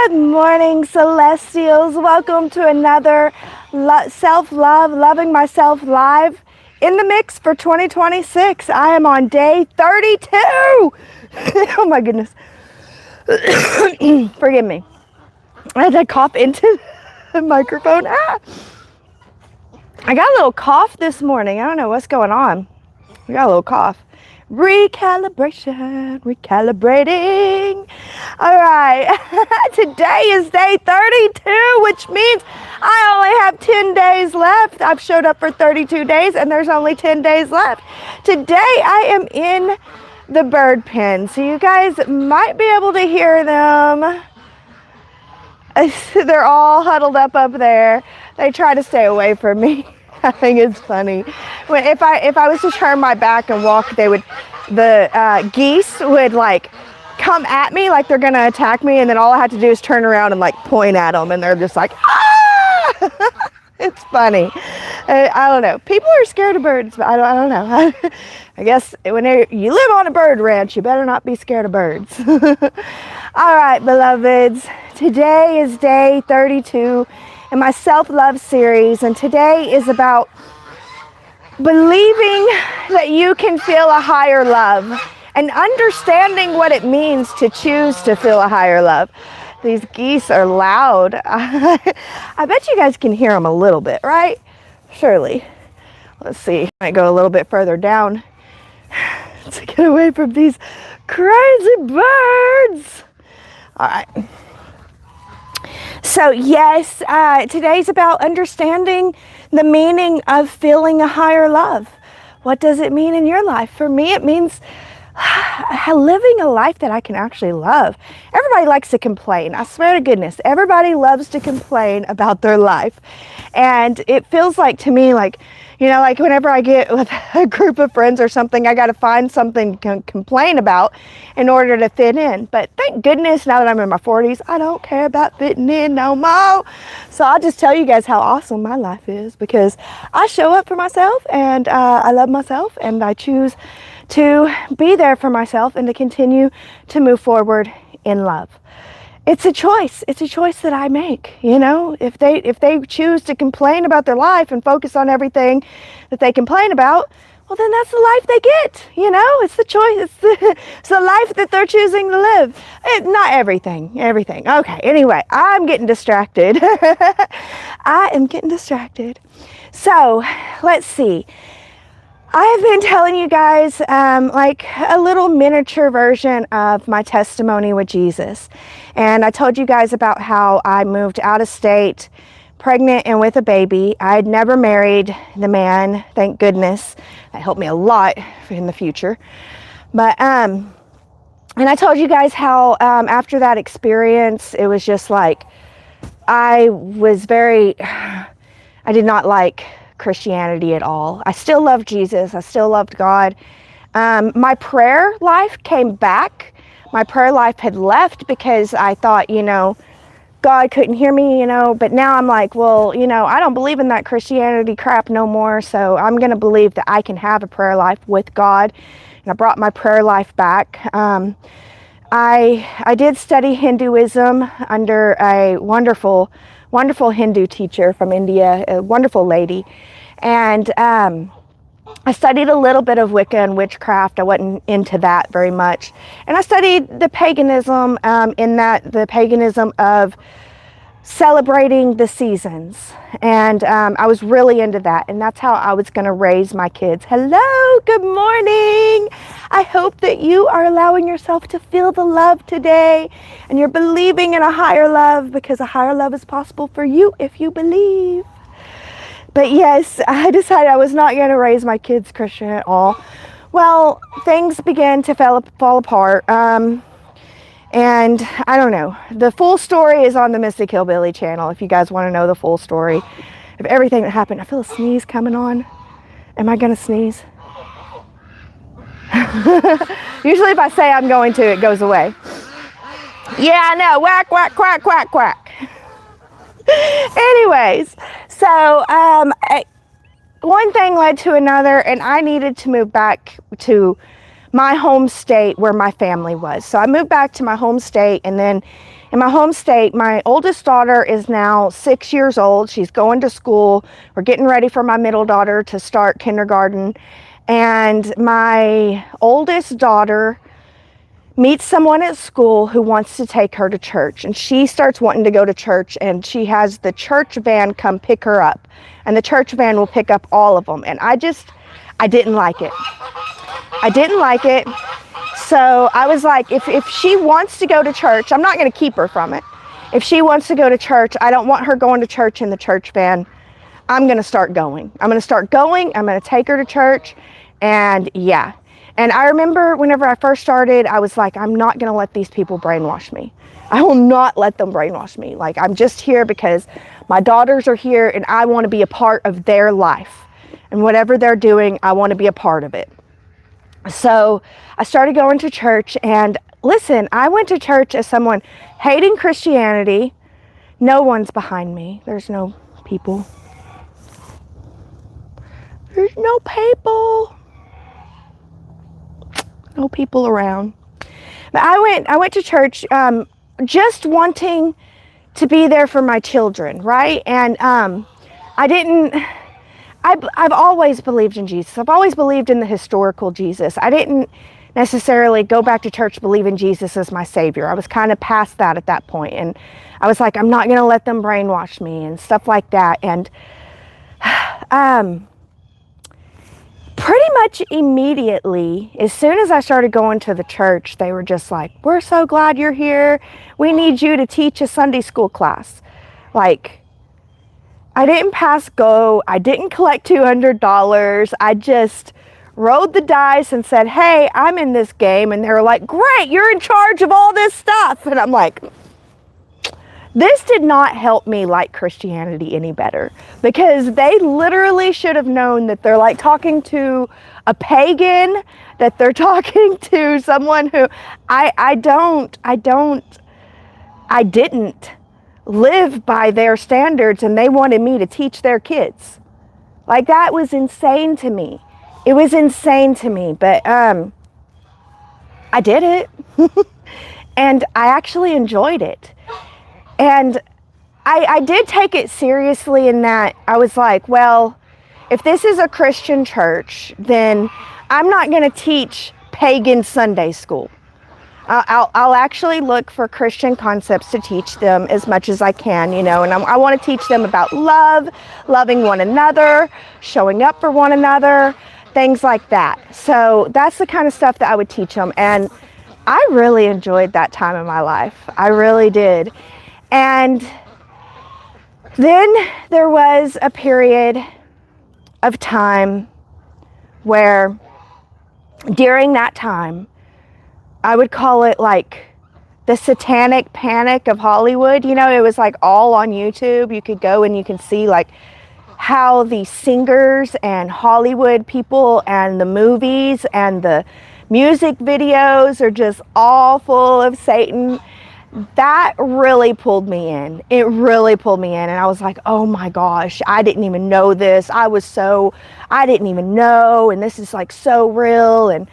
Good morning, Celestials. Welcome to another self-love, loving myself live in the mix for 2026. I am on day 32. Oh my goodness. Forgive me. I had to cough into the microphone. I got a little cough this morning. I don't know what's going on. I got a little cough. Recalibrating. All right. Today is day 32, which means I only have 10 days left. I've showed up for 32 days and there's only 10 days left. Today I am in the bird pen, so you guys might be able to hear them. They're all huddled up there. They try to stay away from me. I think it's funny. If I was to turn my back and walk, the geese would like come at me like they're gonna attack me, and then all I have to do is turn around and like point at them, and they're just like, ah! It's funny. I don't know. People are scared of birds, but I don't know. I guess when you live on a bird ranch, you better not be scared of birds. All right, beloveds. Today is day 32 in my self-love series, and today is about believing that you can feel a higher love and understanding what it means to choose to feel a higher love. These geese are loud. I bet you guys can hear them a little bit, right? Surely. Let's see. I might go a little bit further down to get away from these crazy birds. All right. So yes, today's about understanding the meaning of feeling a higher love. What does it mean in your life? For me, it means living a life that I can actually love. Everybody likes to complain. I swear to goodness, everybody loves to complain about their life. And it feels like to me, like, you know, like whenever I get with a group of friends or something, I got to find something to complain about in order to fit in. But thank goodness, now that I'm in my 40s, I don't care about fitting in no more. So I'll just tell you guys how awesome my life is, because I show up for myself, and I love myself, and I choose to be there for myself and to continue to move forward in love. It's a choice. It's a choice that I make. You know, if they choose to complain about their life and focus on everything that they complain about, well, then that's the life they get. You know, it's the choice. It's the life that they're choosing to live. Not everything. Okay. Anyway, I'm getting distracted. I am getting distracted. So let's see. I have been telling you guys like a little miniature version of my testimony with Jesus. And I told you guys about how I moved out of state, pregnant and with a baby. I had never married the man, thank goodness. That helped me a lot in the future. But, and I told you guys how after that experience, it was just like, I did not like Christianity at all. I still loved Jesus. I still loved God. My prayer life came back. My prayer life had left because I thought, you know, God couldn't hear me, you know, but now I'm like, well, you know, I don't believe in that Christianity crap no more, so I'm going to believe that I can have a prayer life with God. And I brought my prayer life back. I did study Hinduism under a wonderful Hindu teacher from India, a wonderful lady. And I studied a little bit of Wicca and witchcraft. I wasn't into that very much. And I studied the paganism the paganism of celebrating the seasons. And I was really into that. And that's how I was going to raise my kids. Hello, good morning. I hope that you are allowing yourself to feel the love today. And you're believing in a higher love, because a higher love is possible for you if you believe. But yes, I decided I was not going to raise my kids Christian at all. Well, things began to fall apart. And I don't know. The full story is on the Mystic Hillbilly channel if you guys want to know the full story of everything that happened. I feel a sneeze coming on. Am I going to sneeze? Usually if I say I'm going to, it goes away. Yeah, I know. Whack, whack, quack, quack, quack. Anyways, so one thing led to another, and I needed to move back to my home state where my family was. So I moved back to my home state, and then in my home state, my oldest daughter is now 6 years old. She's going to school. We're getting ready for my middle daughter to start kindergarten. And my oldest daughter meets someone at school who wants to take her to church. And she starts wanting to go to church, and she has the church van come pick her up. And the church van will pick up all of them. And I didn't like it. I didn't like it. So I was like, if she wants to go to church, I'm not going to keep her from it. If she wants to go to church, I don't want her going to church in the church van. I'm going to start going. I'm going to start going. I'm going to take her to church. And yeah. And I remember whenever I first started, I was like, I'm not going to let these people brainwash me. I will not let them brainwash me. Like, I'm just here because my daughters are here and I want to be a part of their life. And whatever they're doing, I want to be a part of it. So I started going to church, and listen, I went to church as someone hating Christianity. No one's behind me. There's no people. There's no people. No people around. But I went to church just wanting to be there for my children, right? And I've always believed in Jesus. I've always believed in the historical Jesus. I didn't necessarily go back to church believing Jesus as my Savior. I was kind of past that at that point. And I was like, I'm not going to let them brainwash me and stuff like that. And pretty much immediately, as soon as I started going to the church, they were just like, we're so glad you're here. We need you to teach a Sunday school class. Like, I didn't pass go. I didn't collect $200. I just rolled the dice and said, hey, I'm in this game. And they were like, great, you're in charge of all this stuff. And I'm like, this did not help me like Christianity any better, because they literally should have known that they're like talking to a pagan, that they're talking to someone who I didn't live by their standards, and they wanted me to teach their kids. Like, that was insane to me. It was insane to me, but I did it. And I actually enjoyed it. And I did take it seriously in that I was like, well, if this is a Christian church, then I'm not going to teach pagan Sunday school. I'll actually look for Christian concepts to teach them as much as I can, you know, and I want to teach them about love, loving one another, showing up for one another, things like that. So that's the kind of stuff that I would teach them. And I really enjoyed that time in my life. I really did. And then there was a period of time where during that time, I would call it like the satanic panic of Hollywood. You know, it was like all on YouTube. You could go and you can see like how the singers and Hollywood people and the movies and the music videos are just all full of Satan. That really pulled me in. It really pulled me in. And I was like, oh my gosh, I didn't even know this. I didn't even know. And this is like so real. And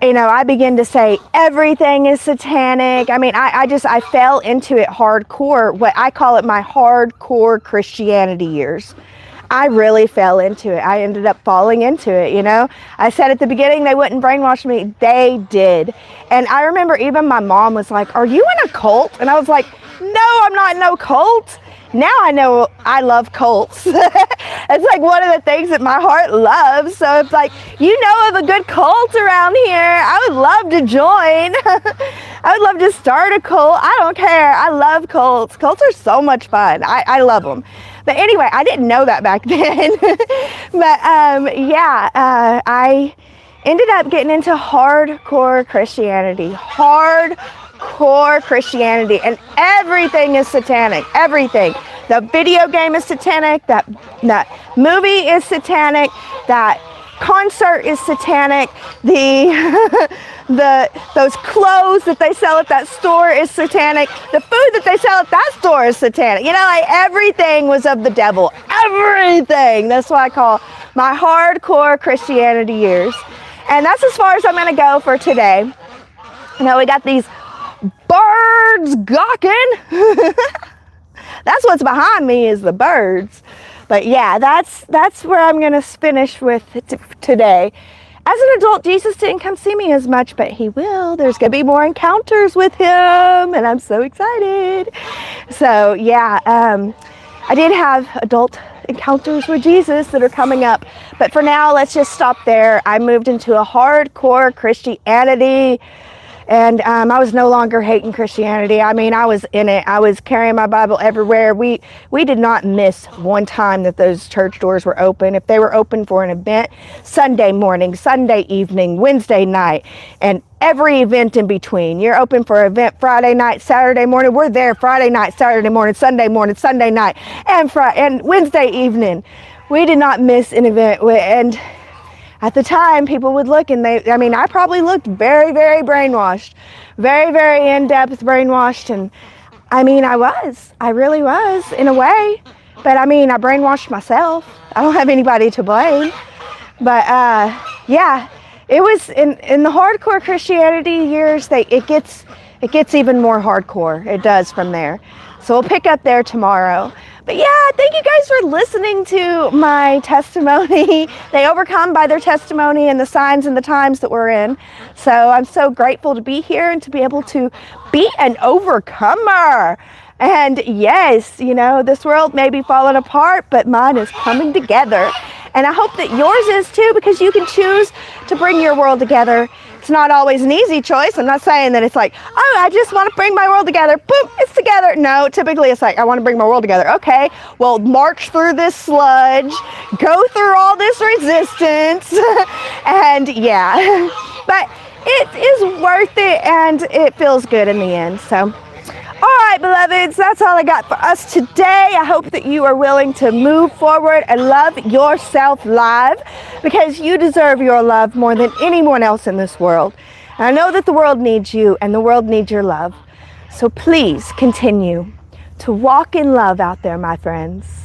you know, I began to say everything is satanic. I mean, I fell into it hardcore. What I call it, my hardcore Christianity years. I really fell into it. I ended up falling into it, you know. I said at the beginning they wouldn't brainwash me. They did. And I remember even my mom was like, are you in a cult? And I was like, no, I'm not in no cult. Now I know I love cults. It's like one of the things that my heart loves. So it's like, you know of a good cult around here, I would love to join. I would love to start a cult. I don't care. I love cults. Cults are so much fun. I love them. But anyway, I didn't know that back then. But I ended up getting into hardcore Christianity. Hardcore Christianity. And everything is satanic. Everything. The video game is satanic. That movie is satanic. That concert is satanic. Those clothes that they sell at that store is satanic. The food that they sell at that store is satanic. You know, like everything was of the devil. Everything. That's what I call my hardcore Christianity years. And that's as far as I'm going to go for today. You know, we got these birds gawking. That's what's behind me is the birds. But yeah, that's where I'm going to finish with today. As an adult, Jesus didn't come see me as much, but he will. There's going to be more encounters with him, and I'm so excited. So yeah, I did have adult encounters with Jesus that are coming up, but for now, let's just stop there. I moved into a hardcore Christianity. And I was no longer hating Christianity. I mean, I was in it. I was carrying my Bible everywhere. We did not miss one time that those church doors were open. If they were open for an event, Sunday morning, Sunday evening, Wednesday night, and every event in between. You're open for an event Friday night, Saturday morning. We're there Friday night, Saturday morning, Sunday night, and Wednesday evening. We did not miss an event. And at the time, people would look and I probably looked very, very brainwashed, very, very in-depth brainwashed. And I really was in a way, but I brainwashed myself. I don't have anybody to blame. But yeah, it was in the hardcore Christianity years, it gets even more hardcore. It does from there. So we'll pick up there tomorrow. But yeah, thank you guys for listening to my testimony. They overcome by their testimony and the signs and the times that we're in. So I'm so grateful to be here and to be able to be an overcomer. And yes, this world may be falling apart, but mine is coming together. And I hope that yours is too, because you can choose to bring your world together. It's not always an easy choice. I'm not saying that it's like, oh, I just want to bring my world together. Boom, it's together. No, typically it's like, I want to bring my world together. Okay, well, march through this sludge, go through all this resistance, and yeah. But it is worth it, and it feels good in the end. So, all right, beloveds, that's all I got for us today. I hope that you are willing to move forward and love yourself live, because you deserve your love more than anyone else in this world. And I know that the world needs you and the world needs your love. So please continue to walk in love out there, my friends.